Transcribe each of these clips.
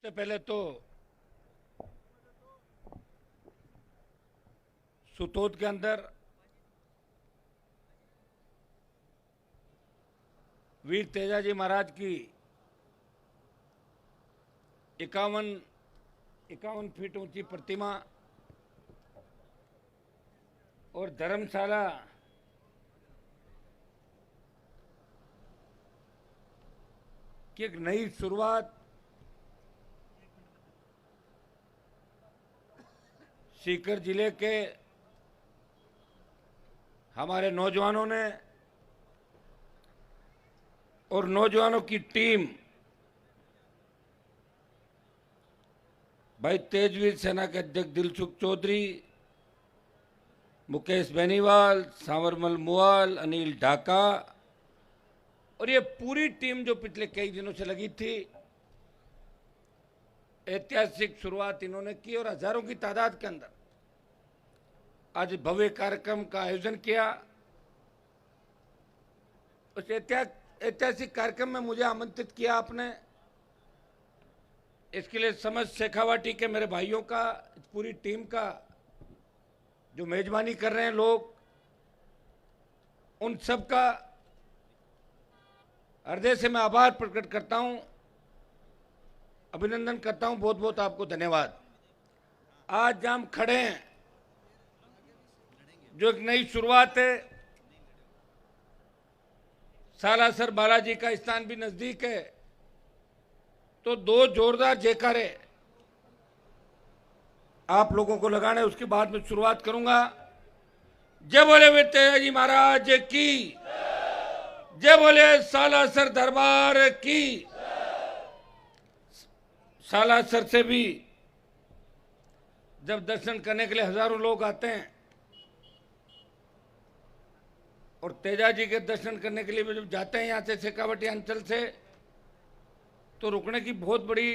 सबसे पहले तो सुतोद के अंदर वीर तेजाजी महाराज की 51 फीट ऊंची प्रतिमा और धर्मशाला की एक नई शुरुआत सीकर जिले के हमारे नौजवानों ने और नौजवानों की टीम भाई तेजवीर सेना के अध्यक्ष दिलसुख चौधरी, मुकेश बेनीवाल, सांवरमल मुआल, अनिल ढाका और ये पूरी टीम जो पिछले कई दिनों से लगी थी, ऐतिहासिक शुरुआत इन्होंने की और हजारों की तादाद के अंदर आज भव्य कार्यक्रम का आयोजन किया। उस ऐतिहासिक कार्यक्रम में मुझे आमंत्रित किया आपने, इसके लिए समस्त शेखावाटी के मेरे भाइयों का, पूरी टीम का, जो मेजबानी कर रहे हैं लोग, उन सब का हृदय से मैं आभार प्रकट करता हूं, अभिनंदन करता हूं। बहुत बहुत आपको धन्यवाद। आज हम खड़े हैं, जो एक नई शुरुआत है। सालासर बालाजी का स्थान भी नजदीक है, तो दो जोरदार जयकारे आप लोगों को लगाने, उसके बाद में शुरुआत करूंगा। जय बोले वीर तेजाजी महाराज की, जय बोले सालासर दरबार की। सालासर से भी जब दर्शन करने के लिए हजारों लोग आते हैं और तेजाजी के दर्शन करने के लिए भी जब जाते हैं यहाँ से शेखावाटी अंचल से, तो रुकने की बहुत बड़ी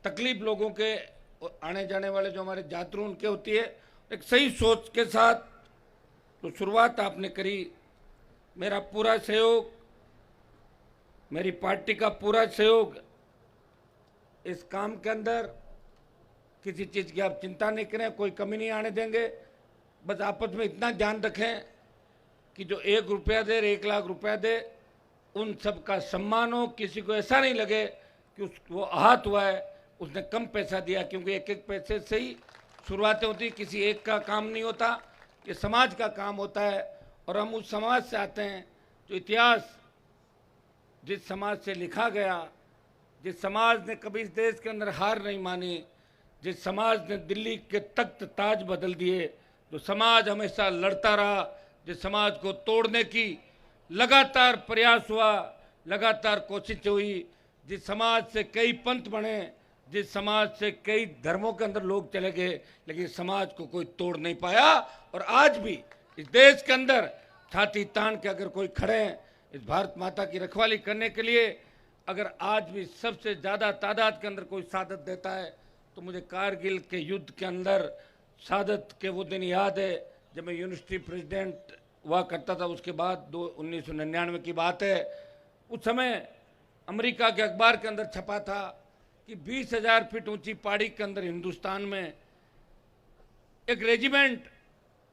तकलीफ लोगों के आने जाने वाले जो हमारे यात्रु उनके होती है। एक सही सोच के साथ तो शुरुआत आपने करी। मेरा पूरा सहयोग, मेरी पार्टी का पूरा सहयोग इस काम के अंदर, किसी चीज़ की आप चिंता नहीं करें, कोई कमी नहीं आने देंगे। बस आपस में इतना ध्यान रखें कि जो 1 रुपया दे, 1 लाख रुपया दे, उन सब का सम्मान हो। किसी को ऐसा नहीं लगे कि वो आहत हुआ है, उसने कम पैसा दिया, क्योंकि एक एक पैसे से ही शुरुआतें होती, किसी एक का काम नहीं होता, ये समाज का काम होता है। और हम उस समाज से आते हैं जो इतिहास, जिस समाज से लिखा गया, जिस समाज ने कभी इस देश के अंदर हार नहीं मानी, जिस समाज ने दिल्ली के तख्त ताज बदल दिए, जो समाज हमेशा लड़ता रहा, जिस समाज को तोड़ने की लगातार प्रयास हुआ, लगातार कोशिश हुई, जिस समाज से कई पंथ बने, जिस समाज से कई धर्मों के अंदर लोग चले गए, लेकिन समाज को कोई तोड़ नहीं पाया। और आज भी इस देश के अंदर छाती तान के अगर कोई खड़े हैं इस भारत माता की रखवाली करने के लिए, अगर आज भी सबसे ज़्यादा तादाद के अंदर कोई शहादत देता है, तो मुझे कारगिल के युद्ध के अंदर शहादत के वो दिन याद है जब मैं यूनिवर्सिटी प्रेसिडेंट हुआ करता था। उसके बाद 1999 की बात है। उस समय अमेरिका के अखबार के अंदर छपा था कि 20,000 फीट ऊंची पहाड़ी के अंदर हिंदुस्तान में एक रेजिमेंट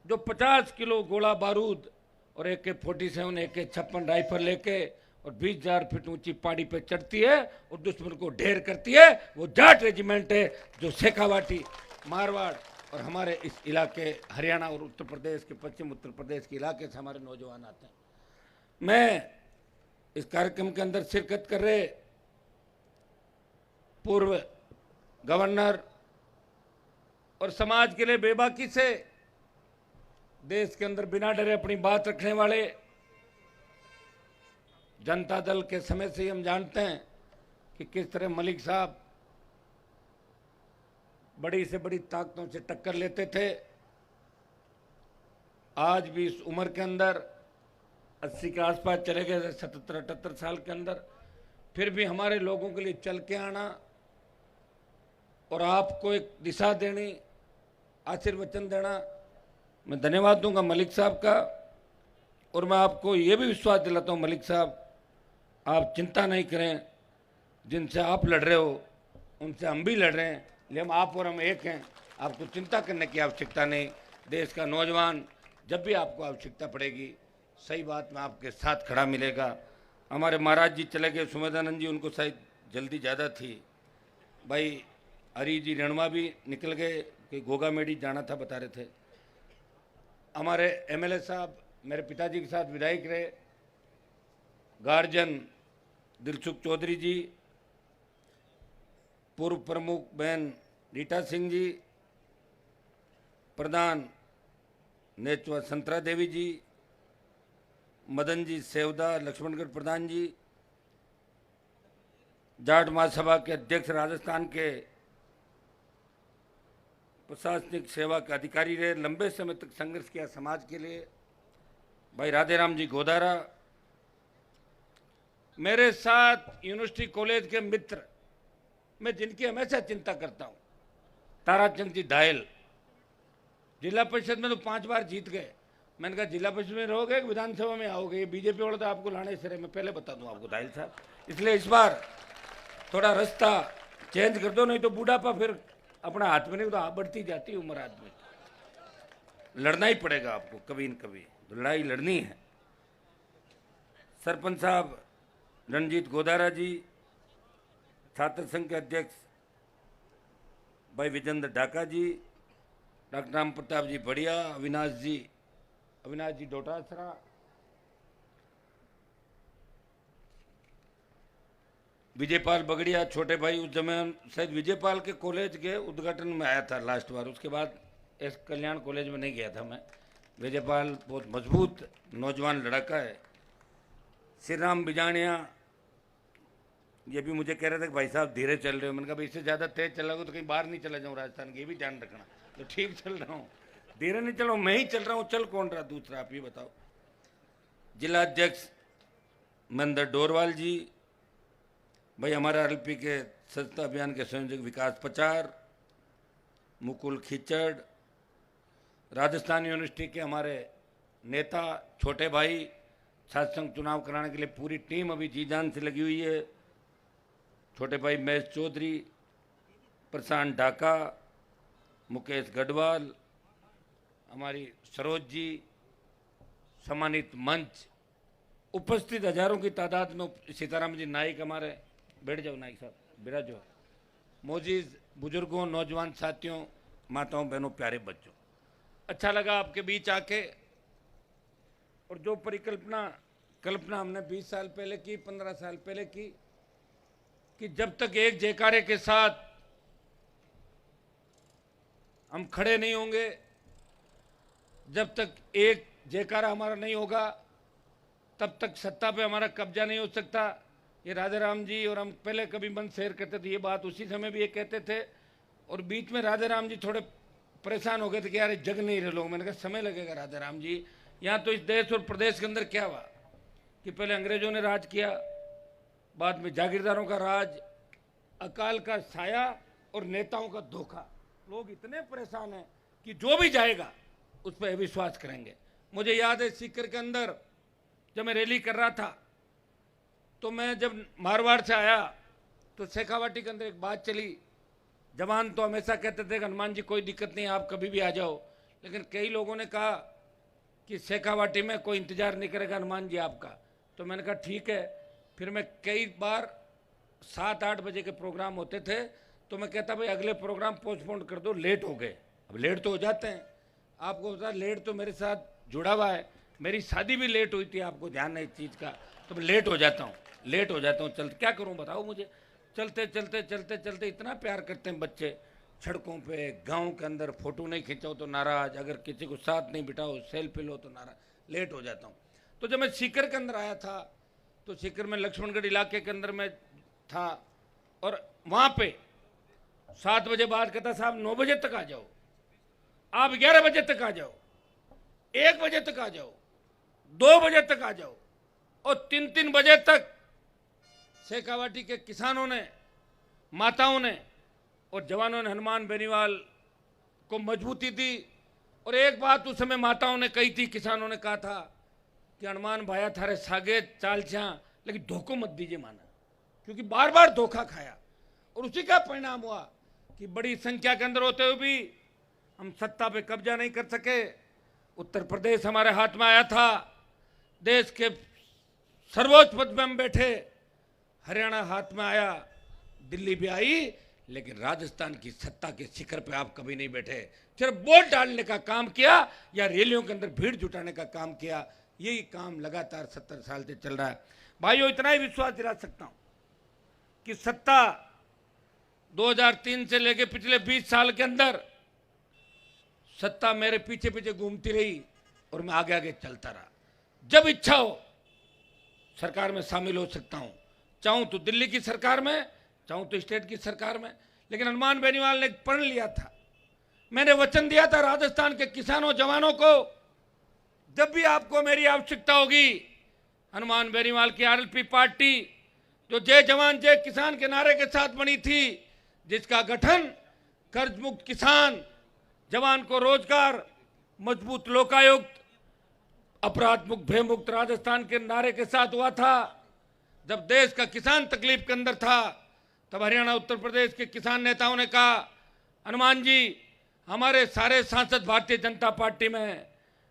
जो 50 किलो गोला बारूद और AK-47, AK-56 राइफल लेके और 20,000 फीट ऊंची पहाड़ी पे चढ़ती है और दुश्मन को ढेर करती है, वो जाट रेजिमेंट है, जो शेखावाटी, मारवाड़ और हमारे इस इलाके हरियाणा और उत्तर प्रदेश के, पश्चिम उत्तर प्रदेश के इलाके से हमारे नौजवान आते हैं। मैं इस कार्यक्रम के अंदर शिरकत कर रहे पूर्व गवर्नर और समाज के लिए बेबाकी से देश के अंदर बिना डरे अपनी बात रखने वाले जनता दल के समय से ही हम जानते हैं कि किस तरह मलिक साहब बड़ी से बड़ी ताकतों से टक्कर लेते थे। आज भी इस उम्र के अंदर 80 के आसपास चले गए, 77-78 साल के अंदर, फिर भी हमारे लोगों के लिए चल के आना और आपको एक दिशा देनी, आशीर्वचन देना, मैं धन्यवाद दूंगा मलिक साहब का। और मैं आपको ये भी विश्वास दिलाता हूँ मलिक साहब, आप चिंता नहीं करें, जिनसे आप लड़ रहे हो उनसे हम भी लड़ रहे हैं, लेकिन आप और हम एक हैं। आपको चिंता करने की आवश्यकता नहीं। देश का नौजवान जब भी आपको आवश्यकता पड़ेगी, सही बात में आपके साथ खड़ा मिलेगा। हमारे महाराज जी चले गए, सुमेधानंद जी, उनको शायद जल्दी ज़्यादा थी। भाई हरी जी रणवा भी निकल गए कि गोगा मेडी जाना था, बता रहे थे। हमारे एमएलए साहब मेरे पिताजी के साथ विधायक रहे, गार्जियन दिलसुख चौधरी जी, पूर्व प्रमुख बहन रीटा सिंह जी, प्रधान नेचवा संतरा देवी जी, मदन जी सेवदा, लक्ष्मणगढ़ प्रधान जी, जाट महासभा के अध्यक्ष, राजस्थान के प्रशासनिक सेवा के अधिकारी रहे, लंबे समय तक संघर्ष किया समाज के लिए, भाई राधेराम जी गोदारा। मेरे साथ यूनिवर्सिटी कॉलेज के मित्र, मैं जिनकी हमेशा चिंता करता हूं, ताराचंद जी दायल, जिला परिषद में तो 5 बार जीत गए। मैंने कहा जिला परिषद में रहोगे कि विधानसभा में आओगे? ये बीजेपी वाले तो आपको लाने से रहे, मैं पहले बता दूं आपको दायल साहब। इसलिए इस बार थोड़ा रास्ता चेंज कर दो, नहीं तो बूढ़ापा फिर अपना हाथ में नहीं, तो आप बढ़ती जाती उम्र आदमी। लड़ना ही पड़ेगा आपको, कभी न कभी लड़ाई लड़नी है। सरपंच साहब रणजीत गोदारा जी, छात्र संघ के अध्यक्ष भाई विजेंद्र ढाका जी, डॉक्टर राम प्रताप जी बढ़िया, अविनाश जी डोटासरा, विजयपाल बगड़िया, छोटे भाई। उस समय शायद विजयपाल के कॉलेज के उद्घाटन में आया था लास्ट बार, उसके बाद एस कल्याण कॉलेज में नहीं गया था मैं। विजयपाल बहुत मजबूत नौजवान लड़का है। श्री राम बिजानिया, ये भी मुझे कह रहे थे कि भाई साहब धीरे चल रहे हो। मैंने कहा भाई इससे ज़्यादा तेज चलोगे तो कहीं बाहर नहीं चला जाऊँ राजस्थान के, ये भी ध्यान रखना। तो ठीक चल रहा हूँ, धीरे नहीं चल रहा हूँ, मैं ही चल रहा हूँ। चल कौन रहा दूसरा, आप ये बताओ। जिला अध्यक्ष महेंद्र डोरवाल जी, भाई हमारा एलपी के स्वच्छता अभियान के संयोजक विकास पचार, मुकुल खिचड़, राजस्थान यूनिवर्सिटी के हमारे नेता छोटे भाई, छात्र संघ चुनाव कराने के लिए पूरी टीम अभी जी जान से लगी हुई है। छोटे भाई महेश चौधरी, प्रशांत ढाका, मुकेश गढ़वाल, हमारी सरोज जी, सम्मानित मंच, उपस्थित हजारों की तादाद में सीताराम जी नाइक, हमारे बैठ जाओ नाइक साहब, बिराजो, मोजीज बुजुर्गों, नौजवान साथियों, माताओं बहनों, प्यारे बच्चों, अच्छा लगा आपके बीच आके। और जो कल्पना हमने 20 साल पहले की, 15 साल पहले की, कि जब तक एक जयकारे के साथ हम खड़े नहीं होंगे, जब तक एक जयकारा हमारा नहीं होगा, तब तक सत्ता पे हमारा कब्जा नहीं हो सकता। ये राधेराम जी और हम पहले कभी मन शेयर करते थे, ये बात उसी समय भी ये कहते थे। और बीच में राधेराम जी थोड़े परेशान हो गए थे कि यार जग नहीं रहे लोग। मैंने कहा समय लगेगा राधेराम जी। यहाँ तो इस देश और प्रदेश के अंदर क्या हुआ कि पहले अंग्रेजों ने राज किया, बाद में जागीरदारों का राज, अकाल का साया और नेताओं का धोखा। लोग इतने परेशान हैं कि जो भी जाएगा उस पर विश्वास करेंगे। मुझे याद है सीकर के अंदर जब मैं रैली कर रहा था, तो मैं जब मारवाड़ से आया तो शेखावाटी के अंदर एक बात चली। जवान तो हमेशा कहते थे कि हनुमान जी कोई दिक्कत नहीं, आप कभी भी आ जाओ, लेकिन कई लोगों ने कहा कि शेखावाटी में कोई इंतजार नहीं करेगा हनुमान जी आपका। तो मैंने कहा ठीक है। फिर मैं कई बार 7-8 बजे के प्रोग्राम होते थे तो मैं कहता भाई अगले प्रोग्राम पोस्टपोन कर दो, लेट हो गए। अब लेट तो हो जाते हैं, आपको पता लेट तो मेरे साथ जुड़ा हुआ है। मेरी शादी भी लेट हुई थी, आपको ध्यान है इस चीज़ का। तो मैं लेट हो जाता हूँ, चल क्या करूँ बताओ मुझे। चलते चलते चलते चलते इतना प्यार करते हैं बच्चे, सड़कों पे गांव के अंदर फोटो नहीं खिंचाओ तो नाराज, अगर किसी को साथ नहीं बिठाओ सेल्फी लो तो नाराज। लेट हो जाता हूँ। तो जब मैं सीकर के अंदर आया था तो सीकर में लक्ष्मणगढ़ इलाके के अंदर में था, और वहाँ पे 7 बजे बाद कहता साहब 9 बजे तक आ जाओ, आप 11 बजे तक आ जाओ, 1 बजे तक आ जाओ, 2 बजे तक आ जाओ। और 3-3 बजे तक शेखावाटी के किसानों ने, माताओं ने और जवानों ने हनुमान बेनीवाल को मजबूती दी। और एक बात उस समय माताओं ने कही थी, किसानों ने कहा था कि हनुमान भाया थारे सागे चाल छा, लेकिन धोखो मत दीजिए माना। क्योंकि बार बार धोखा खाया और उसी का परिणाम हुआ कि बड़ी संख्या के अंदर होते हुए भी हम सत्ता पे कब्जा नहीं कर सके। उत्तर प्रदेश हमारे हाथ में आया था, देश के सर्वोच्च पद में हम बैठे, हरियाणा हाथ में आया, दिल्ली भी आई, लेकिन राजस्थान की सत्ता के शिखर पे आप कभी नहीं बैठे। सिर्फ वोट डालने का काम किया या रैलियों के अंदर भीड़ जुटाने का काम किया। यही काम लगातार 70 साल से चल रहा है। भाइयों, इतना ही विश्वास दिला सकता हूं कि सत्ता 2003 से लेकर पिछले 20 साल के अंदर सत्ता मेरे पीछे पीछे घूमती रही और मैं आगे आगे चलता रहा। जब इच्छा हो सरकार में शामिल हो सकता हूं, चाहूं तो दिल्ली की सरकार में, चाहूं तो स्टेट की सरकार में। लेकिन हनुमान बेनीवाल ने एक प्रण लिया था, मैंने वचन दिया था राजस्थान के किसानों जवानों को, जब भी आपको मेरी आवश्यकता होगी, हनुमान बेनीवाल की आरएलपी पार्टी जो जय जवान जय किसान के नारे के साथ बनी थी, जिसका गठन कर्ज मुक्त किसान, जवान को रोजगार, मजबूत लोकायुक्त, अपराध मुक्त भय मुक्त राजस्थान के नारे के साथ हुआ था। जब देश का किसान तकलीफ के अंदर था, तब हरियाणा उत्तर प्रदेश के किसान नेताओं ने कहा, हनुमान जी, हमारे सारे सांसद भारतीय जनता पार्टी में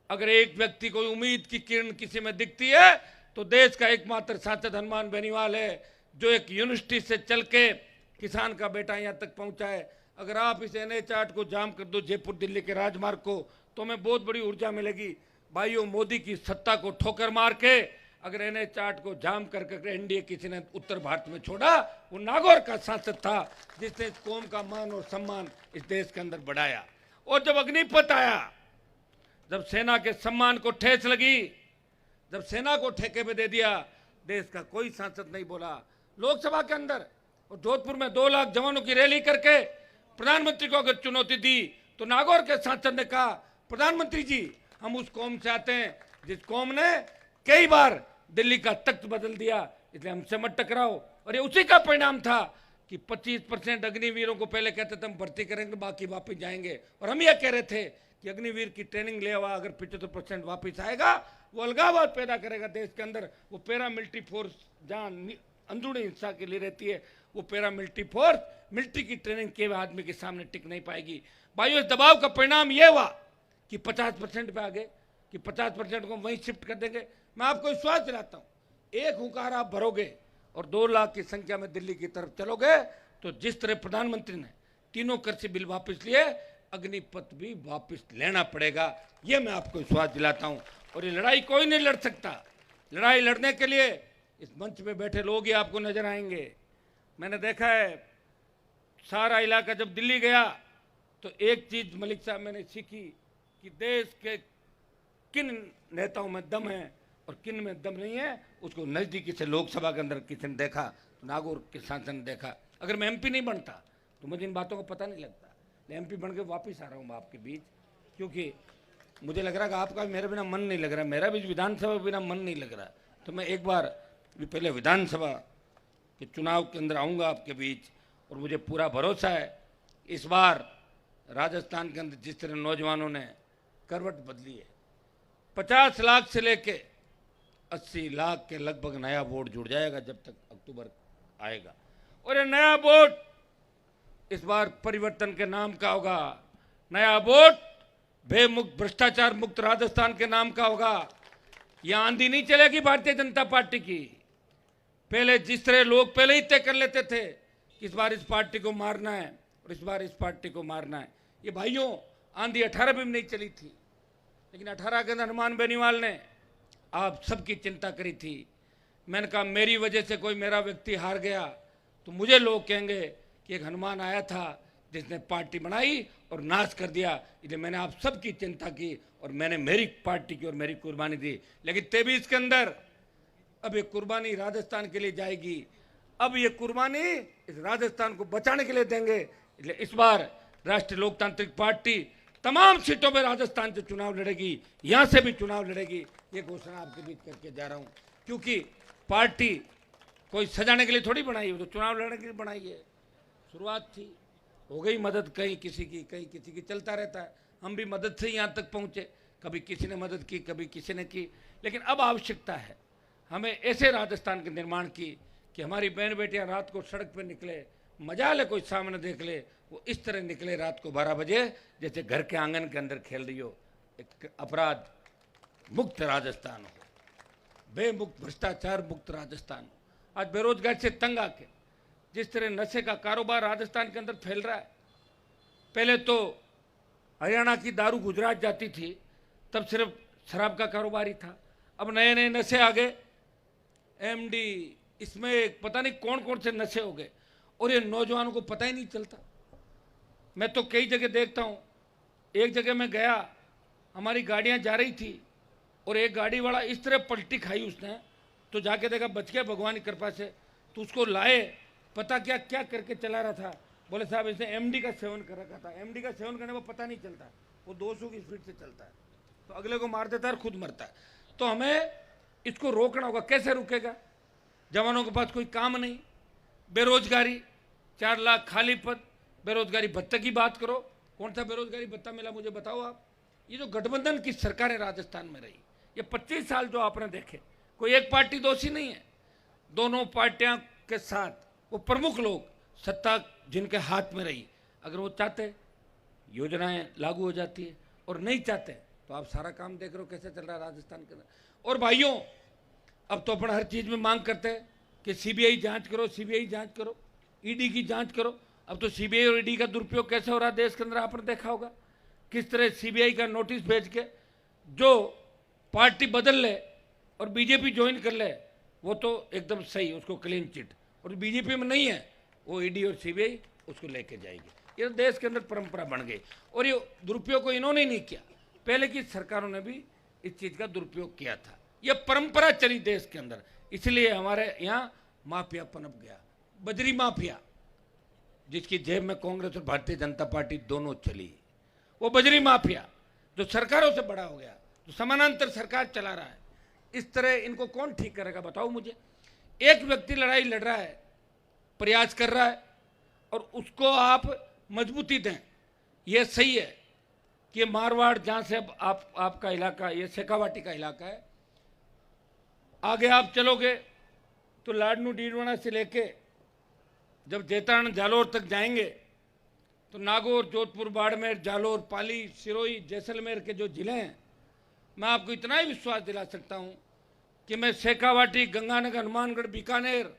अगर एक व्यक्ति को उम्मीद की किरण किसी में दिखती है तो देश का एकमात्र सांसद हनुमान बेनीवाल है, जो एक यूनिवर्सिटी से चल के किसान का बेटा यहाँ तक पहुंचा है। अगर आप इस NH 8 को जाम कर दो, जयपुर दिल्ली के राजमार्ग को, तो हमें बहुत बड़ी ऊर्जा मिलेगी। भाइयों, मोदी की सत्ता को ठोकर मार के अगर NH 8 को जाम करके एनडीए किसी ने उत्तर भारत में छोड़ा, वो नागौर का सांसद था जिसने इस कौम का मान और सम्मान इस देश के अंदर बढ़ाया। और जब अग्निपथ आया, जब सेना के सम्मान को ठेस लगी, जब सेना को ठेके पे दे दिया, देश का कोई सांसद नहीं बोला। लोकसभा के अंदर और जोधपुर में 2 लाख जवानों की रैली करके प्रधानमंत्री को अगर चुनौती दी तो नागौर के सांसद ने कहा, प्रधानमंत्री जी, हम उस कौम से आते हैं जिस कौम ने कई बार दिल्ली का तख्त बदल दिया, इसलिए हमसे मत टकराओ। और ये उसी का परिणाम था कि 25% अग्निवीरों को पहले कहते थे हम भर्ती करेंगे, बाकी वापस जाएंगे, और हम यह कह रहे थे कि अग्निवीर की ट्रेनिंग ले हुआ अगर 75% वापस आएगा, वो अलगाववाद पैदा करेगा देश के अंदर। वो पैरामिलिट्री फोर्स जहाँ अंदरूनी हिंसा के लिए रहती है, वो पैरामिलिट्री फोर्स मिलिट्री की ट्रेनिंग के आदमी के सामने टिक नहीं पाएगी। भाइयों, इस दबाव का परिणाम ये हुआ कि 50% पे आ गए, कि 50% को वहीं शिफ्ट कर देंगे। मैं आपको विश्वास दिलाता हूँ, एक हुंकार आप भरोगे और 2 लाख की संख्या में दिल्ली की तरफ चलोगे, तो जिस तरह प्रधानमंत्री ने 3 कृषि बिल वापस लिए, अग्निपथ भी वापस लेना पड़ेगा। ये मैं आपको विश्वास दिलाता हूँ। और ये लड़ाई कोई नहीं लड़ सकता। लड़ाई लड़ने के लिए इस मंच पे बैठे लोग ही आपको नजर आएंगे। मैंने देखा है, सारा इलाका जब दिल्ली गया तो एक चीज मलिक साहब मैंने सीखी कि देश के किन नेताओं में दम है और किन में दम नहीं है, उसको नजदीकी से लोकसभा के अंदर किसी ने देखा, नागौर के सांसद ने देखा। अगर मैं MP नहीं बनता तो मुझे इन बातों का पता नहीं लगता। MP बन के वापिस आ रहा हूँ मैं आपके बीच, क्योंकि मुझे लग रहा है कि आपका भी मेरे बिना मन नहीं लग रहा, मेरा भी विधानसभा बिना मन नहीं लग रहा। तो मैं एक बार भी पहले विधानसभा के चुनाव के अंदर आऊँगा आपके बीच, और मुझे पूरा भरोसा है इस बार राजस्थान के अंदर जिस तरह नौजवानों ने करवट बदली है, 50 लाख से लेके 80 लाख के लगभग नया वोट जुड़ जाएगा जब तक अक्टूबर आएगा। और ये नया वोट इस बार परिवर्तन के नाम का होगा। नया वोट भय मुक्त, भ्रष्टाचार मुक्त राजस्थान के नाम का होगा। यह आंधी नहीं चलेगी भारतीय जनता पार्टी की। पहले जिस तरह लोग पहले ही तय कर लेते थे कि इस बार इस पार्टी को मारना है और इस बार इस पार्टी को मारना है, ये भाइयों आंधी 18 में नहीं चली थी, लेकिन 18 के अंदर हनुमान बेनीवाल ने आप सबकी चिंता करी थी। मैंने कहा मेरी वजह से कोई मेरा व्यक्ति हार गया तो मुझे लोग कहेंगे कि एक हनुमान आया था जिसने पार्टी बनाई और नाश कर दिया, इसलिए मैंने आप सबकी चिंता की और मैंने मेरी पार्टी की और मेरी कुर्बानी दी। लेकिन 23 के अंदर अब ये कुर्बानी राजस्थान के लिए जाएगी। अब ये कुर्बानी इस राजस्थान को बचाने के लिए देंगे। इसलिए इस बार राष्ट्रीय लोकतांत्रिक पार्टी तमाम सीटों पर राजस्थान से चुनाव लड़ेगी, यहाँ से भी चुनाव लड़ेगी। ये घोषणा आपके बीच करके जा रहा हूँ, क्योंकि पार्टी कोई सजाने के लिए थोड़ी बनाई है, तो चुनाव लड़ने के लिए बनाई है। शुरुआत थी, हो गई मदद कहीं किसी की, कहीं किसी की, चलता रहता है। हम भी मदद से यहाँ तक पहुँचे, कभी किसी ने मदद की, कभी किसी ने की। लेकिन अब आवश्यकता है हमें ऐसे राजस्थान के निर्माण की कि हमारी बहन बेटियां रात को सड़क पर निकले, मजा ले कोई सामने देख ले, वो इस तरह निकले रात को 12 बजे जैसे घर के आंगन के अंदर खेल रही हो। एक अपराध मुक्त राजस्थान हो, बेमुक्त भ्रष्टाचार मुक्त राजस्थान हो। आज बेरोजगार से तंग आके जिस तरह नशे का कारोबार राजस्थान के अंदर फैल रहा है, पहले तो हरियाणा की दारू गुजरात जाती थी, तब सिर्फ शराब का कारोबार ही था। अब नए नए नशे आ गए, एमडी, इसमें पता नहीं कौन कौन से नशे हो गए, और ये नौजवानों को पता ही नहीं चलता। मैं तो कई जगह देखता हूँ, एक जगह मैं गया, हमारी गाड़ियाँ जा रही थी और एक गाड़ी वाला इस तरह पलटी खाई उसने, तो जाके देखा बच गया भगवान की कृपा से। तो उसको लाए, पता क्या क्या करके चला रहा था, बोले साहब इसने एमडी का सेवन कर रखा था। एमडी का सेवन करने को पता नहीं चलता, वो 200 की स्पीड से चलता है, तो अगले को मार देता है और खुद मरता है। तो हमें इसको रोकना होगा। कैसे रुकेगा? जवानों के पास कोई काम नहीं, बेरोजगारी, 4 लाख खाली पद, बेरोजगारी भत्ते की बात करो, कौन सा बेरोजगारी भत्ता मिला मुझे बताओ आप। ये जो गठबंधन की सरकारें राजस्थान में रही, ये 25 साल जो आपने देखे, कोई एक पार्टी दोषी नहीं है। दोनों पार्टियां के साथ वो प्रमुख लोग, सत्ता जिनके हाथ में रही, अगर वो चाहते योजनाएं लागू हो जाती है, और नहीं चाहते तो आप सारा काम देख रहे हो कैसे चल रहा है राजस्थान के अंदर। और भाइयों, अब तो अपन हर चीज में मांग करते हैं कि सीबीआई जांच करो, सीबीआई जांच करो, ईडी की जांच करो। अब तो सीबीआई और ईडी का दुरुपयोग कैसे हो रहा है देश के अंदर, आपने देखा होगा। किस तरह सीबीआई का नोटिस भेज के जो पार्टी बदल ले और बीजेपी ज्वाइन कर ले, वो तो एकदम सही, उसको क्लीन चिट, और बीजेपी में नहीं है वो ईडी और सीबीआई उसको लेके जाएगी। ये देश के अंदर परंपरा बन गई, और ये दुरुपयोग को इन्होंने नहीं किया, पहले की सरकारों ने भी इस चीज का दुरुपयोग किया था। ये परंपरा चली देश के अंदर, इसलिए हमारे यहाँ माफिया पनप गया, बजरी माफिया, जिसकी जेब में कांग्रेस और भारतीय जनता पार्टी दोनों चली। वो बजरी माफिया जो सरकारों से बड़ा हो गया, जो समानांतर सरकार चला रहा है, इस तरह इनको कौन ठीक करेगा बताओ मुझे। एक व्यक्ति लड़ाई लड़ रहा है, प्रयास कर रहा है, और उसको आप मजबूती दें, यह सही है कि मारवाड़ जहां से अब आपका इलाका, ये शेखावाटी का इलाका है, आगे आप चलोगे तो लाडनू डीडवाना से लेके जब जैतारण जालोर तक जाएंगे तो नागौर, जोधपुर, बाड़मेर, जालोर, पाली, सिरोही, जैसलमेर के जो जिले हैं, मैं आपको इतना ही विश्वास दिला सकता हूं कि मैं शेखावाटी, गंगानगर, हनुमानगढ़, बीकानेर,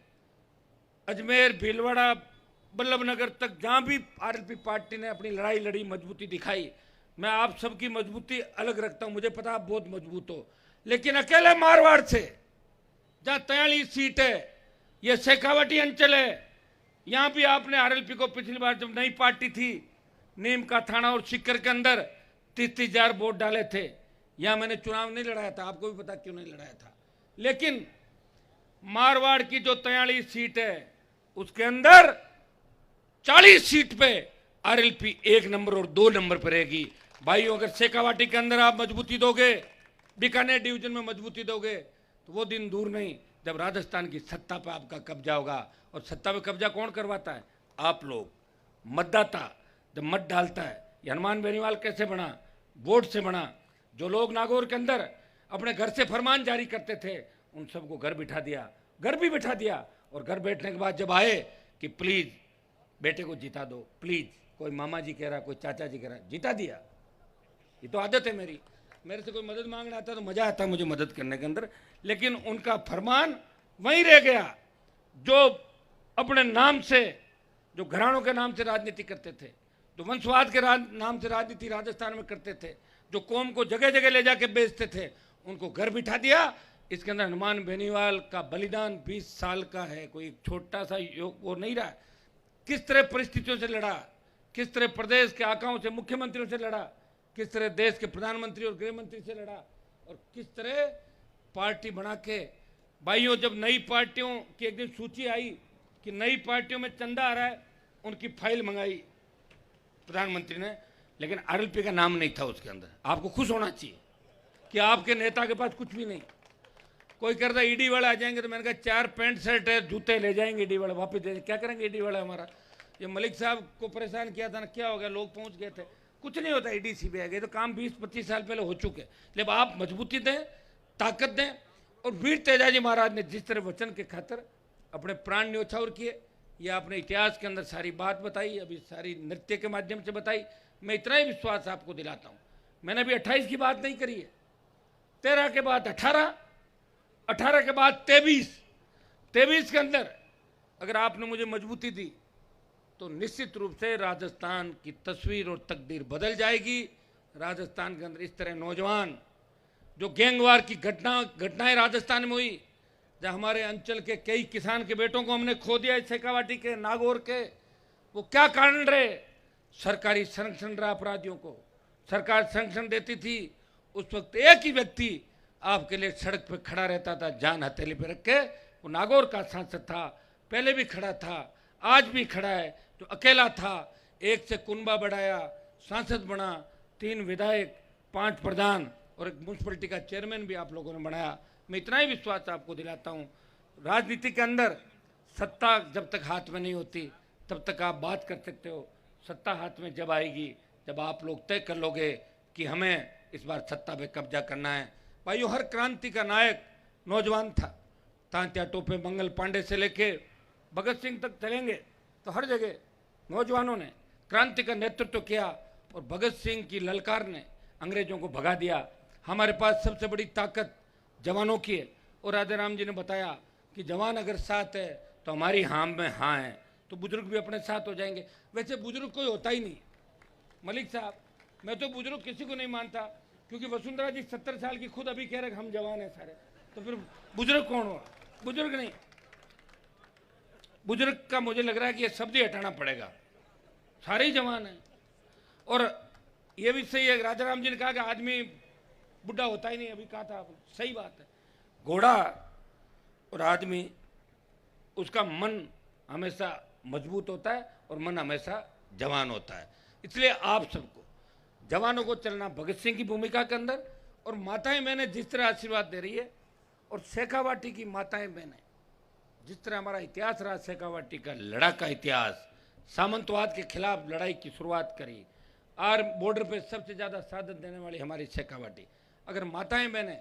अजमेर, भीलवाड़ा, बल्लभनगर तक जहां भी आरएलपी पार्टी ने अपनी लड़ाई लड़ी, मजबूती दिखाई, मैं आप सबकी मजबूती अलग रखता हूं। मुझे पता आप बहुत मजबूत हो, लेकिन अकेले मारवाड़ से जहां 43 सीट है, यह शेखावाटी अंचल है, यहां भी आपने आरएलपी को पिछली बार जब नई पार्टी थी, नीम का थाना और सिक्कर के अंदर 30,000 वोट डाले थे। यहां मैंने चुनाव नहीं लड़ाया था, आपको भी पता क्यों नहीं लड़ाया था। लेकिन मारवाड़ की जो 43 सीट है, उसके अंदर 40 सीट पे आरएलपी 1 नंबर और 2 नंबर पर रहेगी। भाइयों, अगर शेखावाटी के अंदर आप मजबूती दोगे, बीकानेर डिवीजन में मजबूती दोगे, तो वो दिन दूर नहीं जब राजस्थान की सत्ता पर आपका कब्जा होगा। और सत्ता पे कब्जा कौन करवाता है? आप लोग, मतदाता जब मत डालता है। ये हनुमान बेनीवाल कैसे बना? वोट से बना। जो लोग नागौर के अंदर अपने घर से फरमान जारी करते थे, उन सबको घर बिठा दिया, घर भी बिठा दिया, और घर बैठने के बाद जब आए कि प्लीज बेटे को जिता दो, प्लीज, कोई मामा जी कह रहा, कोई चाचा जी कह रहा, जिता दिया। ये तो आदत है मेरी, मेरे से कोई मदद मांगना आता तो मजा आता मुझे मदद करने के अंदर, लेकिन उनका फरमान वहीं रह गया। जो अपने नाम से, जो घरानों के नाम से राजनीति करते थे, जो वंशवाद के नाम से राजनीति राजस्थान में करते थे, जो कौम को जगह जगह ले जाके बेचते थे, उनको घर बिठा दिया। इसके अंदर हनुमान बेनीवाल का बलिदान 20 साल का है, कोई छोटा सा योग वो नहीं रहा। किस तरह परिस्थितियों से लड़ा, किस तरह प्रदेश के आकाओं से, मुख्यमंत्रियों से लड़ा, किस तरह देश के प्रधानमंत्री और गृह मंत्री से लड़ा, और किस तरह पार्टी बना के। भाइयों, जब नई पार्टियों की एक दिन सूची आई कि नई पार्टियों में चंदा आ रहा है, उनकी फाइल मंगाई प्रधानमंत्री ने, लेकिन आरएलपी का नाम नहीं था उसके अंदर। आपको खुश होना चाहिए कि आपके नेता के पास कुछ भी नहीं। कोई कहता ईडी वाले आ जाएंगे, तो मैंने कहा 4 पैंट शर्ट है, जूते ले जाएंगे ईडी वाले, वापस दे, क्या करेंगे ईडी वाला हमारा। ये मलिक साहब को परेशान किया था ना, क्या हो गया, लोग पहुंच गए थे, कुछ नहीं होता ईडी सीबीआई गए तो काम 20-25 साल पहले हो चुके। लेकिन आप मजबूती दें, ताकत दें। और वीर तेजाजी महाराज ने जिस तरह वचन के खातिर अपने प्राण न्योछावर किए। ये आपने इतिहास के अंदर सारी बात बताई, अभी सारी नृत्य के माध्यम से बताई। मैं इतना ही विश्वास आपको दिलाता हूँ, मैंने अभी 28 की बात नहीं करी है, 13 के बाद 18, 18 के बाद 23 के अंदर अगर आपने मुझे मजबूती दी तो निश्चित रूप से राजस्थान की तस्वीर और तकदीर बदल जाएगी। राजस्थान के अंदर इस तरह नौजवान जो गैंगवार की घटनाएं राजस्थान में हुई, जहाँ हमारे अंचल के कई किसान के बेटों को हमने खो दिया, शेखावाटी के, नागौर के, वो क्या कारण रहे? सरकारी संरक्षण रहा अपराधियों को, सरकार संरक्षण देती थी। उस वक्त एक ही व्यक्ति आपके लिए सड़क पे खड़ा रहता था, जान हथेली पे रख के, वो नागौर का सांसद था, पहले भी खड़ा था, आज भी खड़ा है, जो अकेला था, एक से कुनबा बढ़ाया, सांसद बना, 3 विधायक, 5 प्रधान और एक म्यूनसिपलिटी का चेयरमैन भी आप लोगों ने बनाया। मैं इतना ही विश्वास आपको दिलाता हूँ, राजनीति के अंदर सत्ता जब तक हाथ में नहीं होती तब तक आप बात कर सकते हो, सत्ता हाथ में जब आएगी, जब आप लोग तय कर लोगे कि हमें इस बार सत्ता पे कब्जा करना है। भाइयों, हर क्रांति का नायक नौजवान था। तांत्या टोपे मंगल पांडे से लेके भगत सिंह तक चलेंगे तो हर जगह नौजवानों ने क्रांति का नेतृत्व किया और भगत सिंह की ललकार ने अंग्रेजों को भगा दिया। हमारे पास सबसे बड़ी ताकत जवानों की है और राधे राम जी ने बताया कि जवान अगर साथ है तो हमारी हाँ में हाँ है, तो बुजुर्ग भी अपने साथ हो जाएंगे। वैसे बुजुर्ग कोई होता ही नहीं मलिक साहब, मैं तो बुजुर्ग किसी को नहीं मानता, क्योंकि वसुंधरा जी 70 साल की खुद अभी कह रहे हम जवान हैं सारे, तो फिर बुजुर्ग कौन हो? बुजुर्ग नहीं, बुजुर्ग का मुझे लग रहा है कि ये शब्द ही हटाना पड़ेगा, सारे ही जवान हैं। और ये भी सही है, राजा राम जी ने कहा कि आदमी बुढ़ा होता ही नहीं, अभी कहा था आपने, सही बात है। घोड़ा और आदमी, उसका मन हमेशा मजबूत होता है और मन हमेशा जवान होता है। इसलिए आप सबको, जवानों को चलना भगत सिंह की भूमिका के अंदर, और माताएं बहनें जिस तरह आशीर्वाद दे रही है, और शेखावाटी की माताएं बहनें जिस तरह हमारा इतिहास रहा, शेखावाटी का लड़ाका इतिहास, सामंतवाद के खिलाफ लड़ाई की शुरुआत करी, आर बॉर्डर पे सबसे ज़्यादा साधन देने वाली हमारी शेखावाटी। अगर माताएं बहनें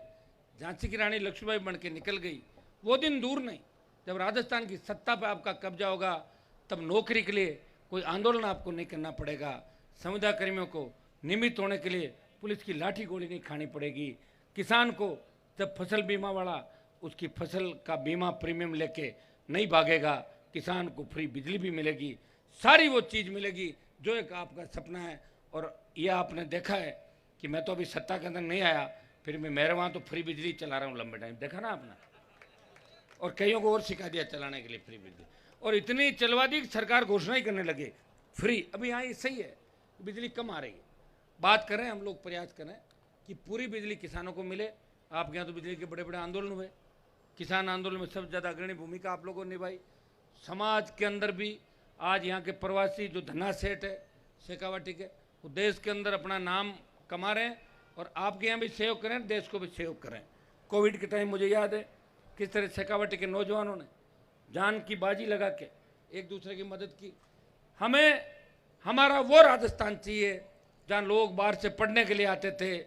झांसी की रानी लक्ष्मीबाई बन के निकल गई, वो दिन दूर नहीं जब राजस्थान की सत्ता पे आपका कब्जा होगा, तब नौकरी के लिए कोई आंदोलन आपको नहीं करना पड़ेगा, संविदा कर्मियों को नियमित होने के लिए पुलिस की लाठी गोली नहीं खानी पड़ेगी, किसान को जब फसल बीमा वाला उसकी फसल का बीमा प्रीमियम लेके नहीं भागेगा, किसान को फ्री बिजली भी मिलेगी, सारी वो चीज़ मिलेगी जो एक आपका सपना है। और यह आपने देखा है कि मैं तो अभी सत्ता के अंदर नहीं आया, फिर मैं मेरे वहाँ तो फ्री बिजली चला रहा हूँ लंबे टाइम, देखा ना आपने, और कईयों को और सिखा दिया चलाने के लिए फ्री बिजली, और इतनी चलवा दी कि सरकार घोषणा ही करने लगे फ्री। अभी यहाँ ये सही है, बिजली कम आ रही है, बात करें हम लोग, प्रयास करें कि पूरी बिजली किसानों को मिले। आपके यहाँ तो बिजली के बड़े बड़े आंदोलन हुए, किसान आंदोलन में सबसे ज़्यादा अग्रणी भूमिका आप लोगों ने निभाई। समाज के अंदर भी आज यहाँ के प्रवासी जो धन्ना सेठ है शेखावाटी के, वो देश के अंदर अपना नाम कमा रहे हैं, और आपके यहाँ भी सहयोग करें, देश को भी सहयोग करें। कोविड के टाइम मुझे याद है किस तरह शेखावाटी के नौजवानों ने जान की बाजी लगा के एक दूसरे की मदद की। हमें हमारा वो राजस्थान चाहिए जहाँ लोग बाहर से पढ़ने के लिए आते थे,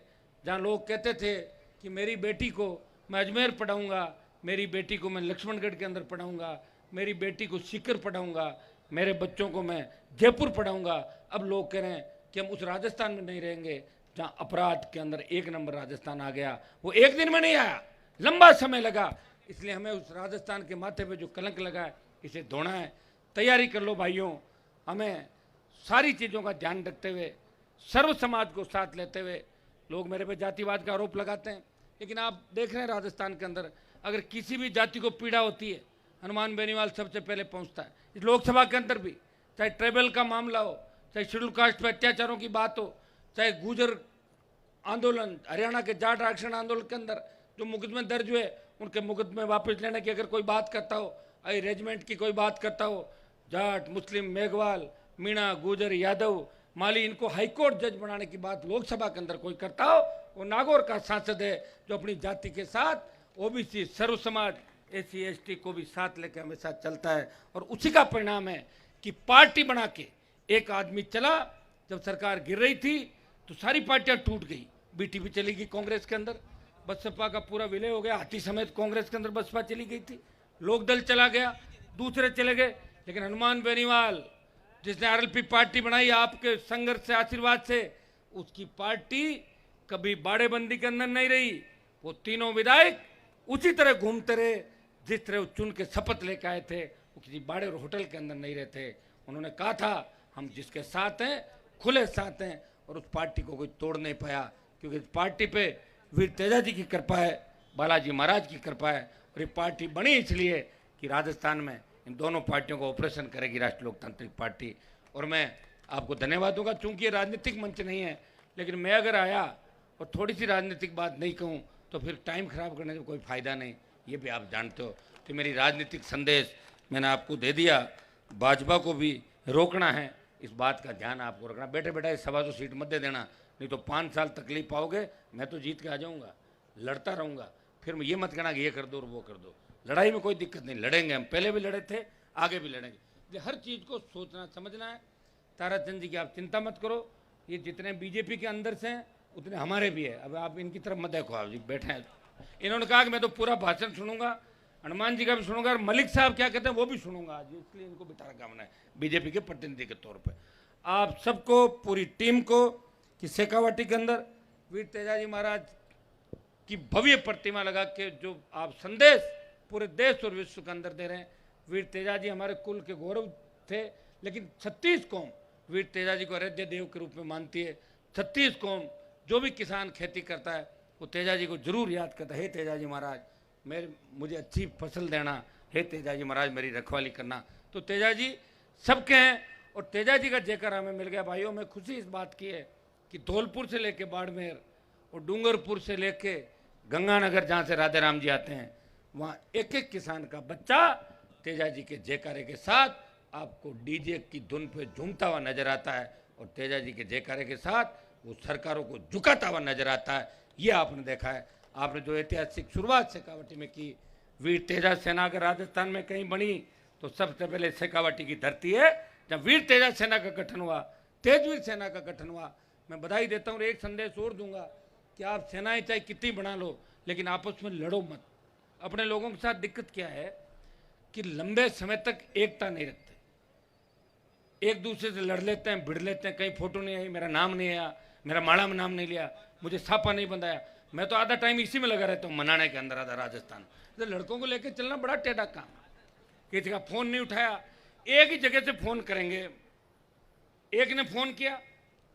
जहाँ लोग कहते थे कि मेरी बेटी को मैं अजमेर पढ़ाऊँगा, मेरी बेटी को मैं लक्ष्मणगढ़ के अंदर पढ़ाऊँगा, मेरी बेटी को सीकर पढ़ाऊँगा, मेरे बच्चों को मैं जयपुर पढ़ाऊँगा। अब लोग कह रहे हैं कि हम उस राजस्थान में नहीं रहेंगे जहाँ अपराध के अंदर 1 नंबर राजस्थान आ गया। वो एक दिन में नहीं आया, लंबा समय लगा, इसलिए हमें उस राजस्थान के माथे पे जो कलंक लगा है इसे धोना है। तैयारी कर लो भाइयों, हमें सारी चीज़ों का ध्यान रखते हुए, सर्व समाज को साथ लेते हुए, लोग मेरे पे जातिवाद का आरोप लगाते हैं, लेकिन आप देख रहे हैं राजस्थान के अंदर अगर किसी भी जाति को पीड़ा होती है, हनुमान बेनीवाल सबसे पहले पहुंचता है। इस लोकसभा के अंदर भी चाहे ट्राइबल का मामला हो, चाहे शेड्यूल कास्ट पर अत्याचारों की बात हो, चाहे गुर्जर आंदोलन, हरियाणा के जाट आरक्षण आंदोलन के अंदर जो मुकदमे दर्ज हुए, उनके मुकदमे वापस लेने की अगर कोई बात करता हो, आई रेजिमेंट की कोई बात करता हो, जाट, मुस्लिम, मेघवाल, मीणा, गुर्जर, यादव, माली, इनको हाईकोर्ट जज बनाने की बात लोकसभा के अंदर कोई करता हो, वो नागौर का सांसद है जो अपनी जाति के साथ ओबीसी, सर्व समाज, SC ST को भी साथ लेकर हमेशा चलता है। और उसी का परिणाम है कि पार्टी बना के एक आदमी चला। जब सरकार गिर रही थी तो सारी पार्टियां टूट गई, BTP चली गई कांग्रेस के अंदर, बसपा का पूरा विलय हो गया, हाथी समेत कांग्रेस के अंदर बसपा चली गई थी, लोकदल चला गया, दूसरे चले गए। लेकिन हनुमान बेनीवाल जिसने आरएलपी पार्टी बनाई आपके संघर्ष से, आशीर्वाद से, उसकी पार्टी कभी बाड़ेबंदी के अंदर नहीं रही। वो तीनों विधायक उसी तरह घूमते रहे जिस तरह वो चुन के शपथ लेके आए थे। वो किसी बाड़े और होटल के अंदर नहीं रहते। उन्होंने कहा था हम जिसके साथ हैं खुले साथ हैं, और उस पार्टी को कोई तोड़ नहीं पाया, क्योंकि इस पार्टी पे वीर तेजा जी की कृपा है, बालाजी महाराज की कृपा है। और ये पार्टी बनी इसलिए कि राजस्थान में इन दोनों पार्टियों को ऑपरेशन करेगी राष्ट्रीय लोकतांत्रिक पार्टी। और मैं आपको धन्यवाद दूंगा, चूंकि ये राजनीतिक मंच नहीं है, लेकिन मैं अगर आया और थोड़ी सी राजनीतिक बात नहीं कहूँ तो फिर टाइम खराब करने से कोई फ़ायदा नहीं, ये भी आप जानते हो। तो मेरी राजनीतिक संदेश मैंने आपको दे दिया। भाजपा को भी रोकना है, इस बात का ध्यान आपको रखना। बैठे बैठे 125 सीट मत दे देना, नहीं तो 5 साल तकलीफ पाओगे। मैं तो जीत के आ जाऊँगा, लड़ता रहूँगा, फिर ये मत कहना कि ये कर दो और वो कर दो। लड़ाई में कोई दिक्कत नहीं, लड़ेंगे हम, पहले भी लड़े थे, आगे भी लड़ेंगे। इसलिए हर चीज़ को सोचना समझना है। ताराचंद जी की आप चिंता मत करो, ये जितने बीजेपी के अंदर से हैं उतने हमारे भी है। अब आप इनकी तरफ मत देखो, आप जी बैठे हैं। इन्होंने कहा कि मैं तो पूरा भाषण सुनूंगा, हनुमान जी का भी सुनूंगा, और मलिक साहब क्या कहते हैं वो भी सुनूंगा आज, इसलिए इनको बिठा रखा हमने बीजेपी के प्रतिनिधि के तौर पर। आप सबको, पूरी टीम को, कि शेखावाटी के अंदर वीर तेजाजी महाराज की भव्य प्रतिमा लगा के जो आप संदेश पूरे देश और विश्व के अंदर दे रहे हैं। वीर तेजाजी हमारे कुल के गौरव थे, लेकिन 36 कौम वीर तेजाजी को आराध्य देव के रूप में मानती है। 36 कौम, जो भी किसान खेती करता है वो तेजाजी को जरूर याद करता है। हे तेजाजी महाराज मुझे अच्छी फसल देना, हे तेजाजी महाराज मेरी रखवाली करना। तो तेजाजी सबके हैं, और तेजाजी का जयकारा हमें मिल गया। भाइयों, मैं खुशी इस बात की है कि धौलपुर से लेके बाड़मेर और डूंगरपुर से लेके गंगानगर, जहाँ से राधे राम जी आते हैं, वहाँ एक एक किसान का बच्चा तेजाजी के जयकारे के साथ आपको डीजे की धुन पे झूमता हुआ नजर आता है, और तेजाजी के जयकारे के साथ वो सरकारों को झुकाता हुआ नजर आता है। ये आपने देखा है। आपने जो ऐतिहासिक शुरुआत शेखावाटी में की, वीर तेजा सेना अगर राजस्थान में कहीं बनी तो सबसे पहले शेखावाटी की धरती है, जब वीर तेजा सेना का गठन हुआ, तेजवीर सेना का गठन हुआ। मैं बधाई देता हूँ। एक संदेश और दूंगा कि आप सेनाएं चाहे कितनी बना लो, लेकिन आपस में लड़ो मत। अपने लोगों के साथ दिक्कत क्या है कि लंबे समय तक एकता नहीं रखते, एक दूसरे से लड़ लेते हैं, भिड़ लेते हैं। कहीं फोटो नहीं आई, मेरा नाम नहीं आया, मेरा माड़ा में नाम नहीं लिया, मुझे छापा नहीं बंधाया। मैं तो आधा टाइम इसी में लगा रहता हूँ, मनाने के अंदर, आधा राजस्थान। तो लड़कों को लेकर चलना बड़ा टेढ़ा काम है। किसी का फोन नहीं उठाया, एक ही जगह से फोन करेंगे। एक ने फोन किया,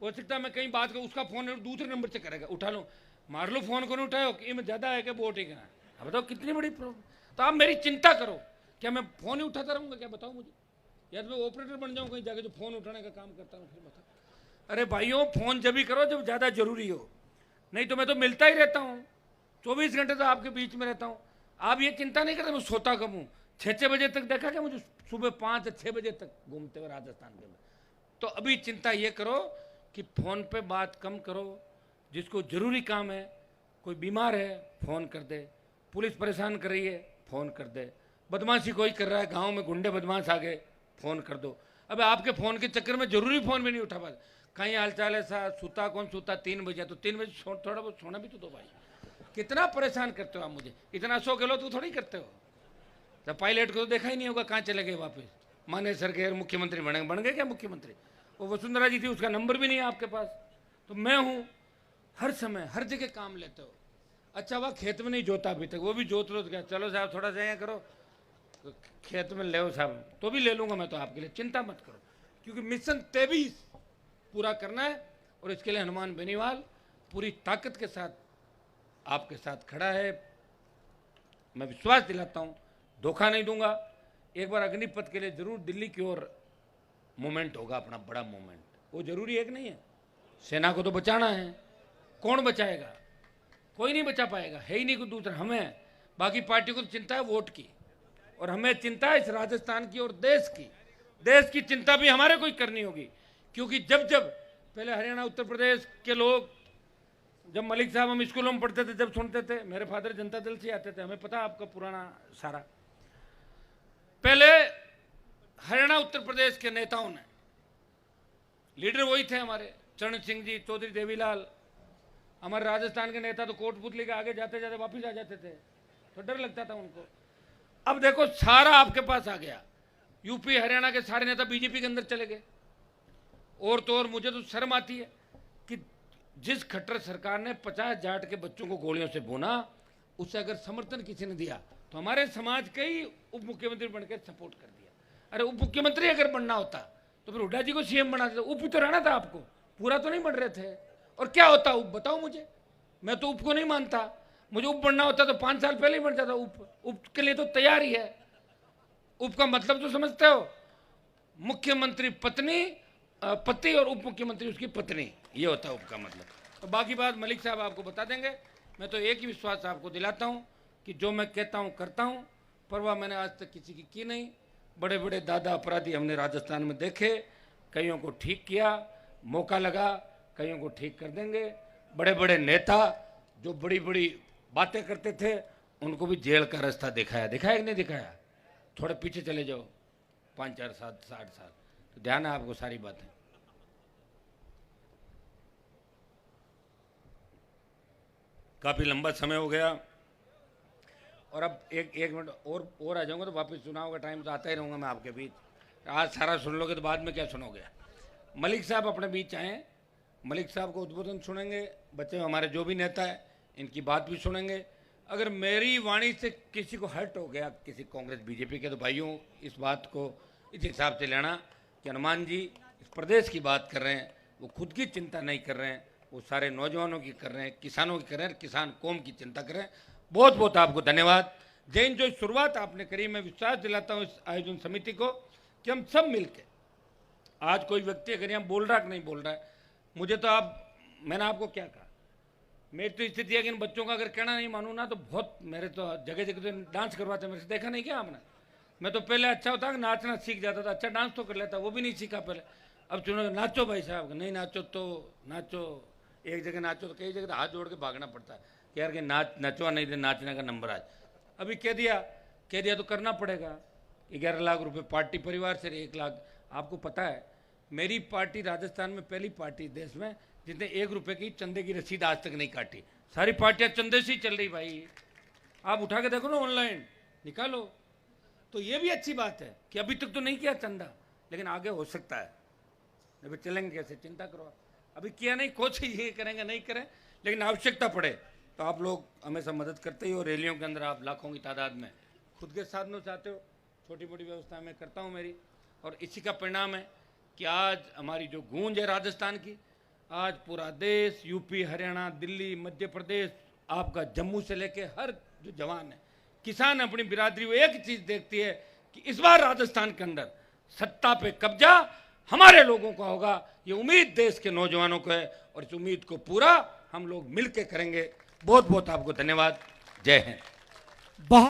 हो सकता है मैं कहीं बात करूँ, उसका फोन दूसरे नंबर से करेगा, उठा लो, मार लो फोन को, नहीं उठाओ, इसमें ज़्यादा है कि वो ठीक है। अब बताओ कितनी बड़ी प्रॉब्लम। तो आप मेरी चिंता करो, क्या मैं फोन ही उठाता रहूँगा क्या? बताओ मुझे, या तो मैं ऑपरेटर बन जाऊँ कहीं जाके जो फोन उठाने का काम करता हूँ, फिर बताओ। अरे भाइयों, फोन जब भी करो जब ज़्यादा जरूरी हो, नहीं तो मैं तो मिलता ही रहता हूँ, 24 घंटे तो आपके बीच में रहता हूँ। आप ये चिंता नहीं करते मैं सोता कब हूँ। 6 बजे तक देखा क्या मुझे, सुबह 5 या 6 बजे तक घूमते हुए राजस्थान के में। तो अभी चिंता ये करो कि फ़ोन पे बात कम करो। जिसको ज़रूरी काम है, कोई बीमार है फ़ोन कर दे, पुलिस परेशान कर रही है फ़ोन कर दे, बदमाशी कोई कर रहा है, गांव में गुंडे बदमाश आ गए फ़ोन कर दो। अब आपके फ़ोन के चक्कर में ज़रूरी फ़ोन भी नहीं उठा पाते। कहीं हालचाल है साहब, सूता कौन सूता, 3 बजे, तो 3 बजे थोड़ा बहुत सोना भी तो दो भाई। कितना परेशान करते हो आप मुझे, इतना सो के लो तो थोड़ी करते हो। जब पायलट को तो देखा ही नहीं होगा, कहाँ चले गए वापस, मानेसर के मुख्यमंत्री बन गए क्या मुख्यमंत्री? वो वसुंधरा जी थी, उसका नंबर भी नहीं है आपके पास। तो मैं हूँ, हर समय हर जगह काम लेते हो। अच्छा वह खेत में नहीं जोता अभी तक, वो भी जोत लो तो क्या, चलो साहब थोड़ा सा यहाँ करो, तो खेत में ले साहब, तो भी ले लूँगा मैं तो आपके लिए, चिंता मत करो। क्योंकि मिशन 23 पूरा करना है, और इसके लिए हनुमान बेनीवाल पूरी ताकत के साथ आपके साथ खड़ा है। मैं विश्वास दिलाता हूँ, धोखा नहीं दूंगा। एक बार अग्निपथ के लिए जरूर दिल्ली की ओर मूवमेंट होगा, अपना बड़ा मूवमेंट। वो जरूरी है कि नहीं है? सेना को तो बचाना है, कौन बचाएगा? कोई नहीं बचा पाएगा, है ही नहीं कोई दूसरा। हमें, बाकी पार्टी को तो चिंता है वोट की, और हमें चिंता है इस राजस्थान की और देश की। देश की चिंता भी हमारे को ही करनी होगी, क्योंकि जब जब पहले हरियाणा उत्तर प्रदेश के लोग, जब मलिक साहब हम स्कूलों में पढ़ते थे, जब सुनते थे, मेरे फादर जनता दल से आते थे, हमें पता आपका पुराना सारा। पहले हरियाणा उत्तर प्रदेश के नेताओं ने, लीडर वही थे हमारे, चरण सिंह जी, चौधरी देवीलाल। हमारे राजस्थान के नेता तो कोटपुतली के आगे जाते जाते वापिस आ जाते थे, तो डर लगता था उनको। अब देखो सारा आपके पास आ गया, यूपी हरियाणा के सारे नेता बीजेपी के अंदर चले गए। और तो और मुझे तो शर्म आती है कि जिस खट्टर सरकार ने 50 जाट के बच्चों को गोलियों से भूना, उसे अगर समर्थन किसी ने दिया तो हमारे समाज के ही उप मुख्यमंत्री बनकर सपोर्ट कर दिया। अरे उप मुख्यमंत्री अगर बनना होता तो फिर हुड्डा जी को सीएम बना देता। उप तो रहना था आपको, पूरा तो नहीं बन रहे थे। और क्या होता उप, बताओ मुझे। मैं तो उप को नहीं मानता। मुझे उप बनना होता तो 5 साल पहले ही बन जाता उप के लिए तो तैयार ही है। उप का मतलब तो समझते हो, मुख्यमंत्री पत्नी पति और उप मुख्यमंत्री उसकी पत्नी, ये होता है उप का मतलब। तो बाकी बात मलिक साहब आपको बता देंगे। मैं तो एक ही विश्वास आपको दिलाता हूं कि जो मैं कहता हूं करता हूं, परवाह मैंने आज तक किसी की नहीं। बड़े बड़े दादा अपराधी हमने राजस्थान में देखे, कईयों को ठीक किया, मौका लगा कईयों को ठीक कर देंगे। बड़े बड़े नेता जो बड़ी बड़ी बातें करते थे उनको भी जेल का रास्ता दिखाया कि नहीं दिखाया। थोड़े पीछे चले जाओ, 5 4 7 60 साल, तो ध्यान है आपको सारी बातें। काफी लंबा समय हो गया और अब एक मिनट और आ जाऊंगा तो वापस चुनाव का टाइम तो आता ही रहूंगा मैं आपके बीच। आज सारा सुन लोगे तो बाद में क्या सुनोगे। मलिक साहब अपने बीच आए, मलिक साहब को उद्बोधन सुनेंगे। बच्चे हमारे जो भी नेता है इनकी बात भी सुनेंगे। अगर मेरी वाणी से किसी को हर्ट हो गया, किसी कांग्रेस बीजेपी के, तो भाइयों इस बात को इस हिसाब से लेना कि हनुमान जी इस प्रदेश की बात कर रहे हैं, वो खुद की चिंता नहीं कर रहे हैं, वो सारे नौजवानों की कर रहे हैं, किसानों की कर रहे हैं, किसान कौम की चिंता कर रहे हैं। बहुत बहुत आपको धन्यवाद। जैन जो शुरुआत आपने करी, मैं विश्वास दिलाता हूँ इस आयोजन समिति को कि हम सब मिलकर, आज कोई व्यक्ति अगर यहाँ बोल रहा है कि नहीं बोल रहा है, मुझे तो मैंने आपको क्या कहा, मेरी तो स्थिति है कि इन बच्चों का अगर कहना नहीं मानूँ ना तो बहुत, मेरे तो जगह जगह तो डांस करवाते, मेरे से देखा नहीं क्या आपने। मैं तो पहले अच्छा होता कि नाचना सीख जाता था, अच्छा डांस तो कर लेता, वो भी नहीं सीखा पहले। अब चुनो नाचो भाई साहब, नहीं नाचो तो नाचो, एक जगह नाचो तो कई जगह हाथ जोड़ के भागना पड़ता है कि यार कि नचवा नहीं दे, नाचने का नंबर आज। अभी कह दिया तो करना पड़ेगा। 11 लाख रुपए पार्टी परिवार से 1 लाख। आपको पता है मेरी पार्टी राजस्थान में पहली पार्टी देश में जिसने 1 रुपए की चंदे की रसीद आज तक नहीं काटी। सारी पार्टियां चंदे से ही चल रही भाई, आप उठा के देखो ना, ऑनलाइन निकालो। तो ये भी अच्छी बात है कि अभी तक तो नहीं किया चंदा, लेकिन आगे हो सकता है। अभी चलेंगे कैसे, चिंता करो। अभी किया नहीं, कोशिश ये करेंगे नहीं करें, लेकिन आवश्यकता पड़े तो आप लोग हमेशा मदद करते ही हो। रैलियों के अंदर आप लाखों की तादाद में खुद के साधनों चाहते हो, छोटी मोटी व्यवस्था मैं करता हूँ मेरी, और इसी का परिणाम है कि आज हमारी जो गूंज है राजस्थान की, आज पूरा देश, यूपी हरियाणा दिल्ली मध्य प्रदेश, आपका जम्मू से लेके हर जो जवान है, किसान अपनी बिरादरी वो एक चीज देखती है कि इस बार राजस्थान के अंदर सत्ता पे कब्जा हमारे लोगों का होगा। ये उम्मीद देश के नौजवानों को है और इस उम्मीद को पूरा हम लोग मिलकर करेंगे। बहुत बहुत आपको धन्यवाद। जय हिंद।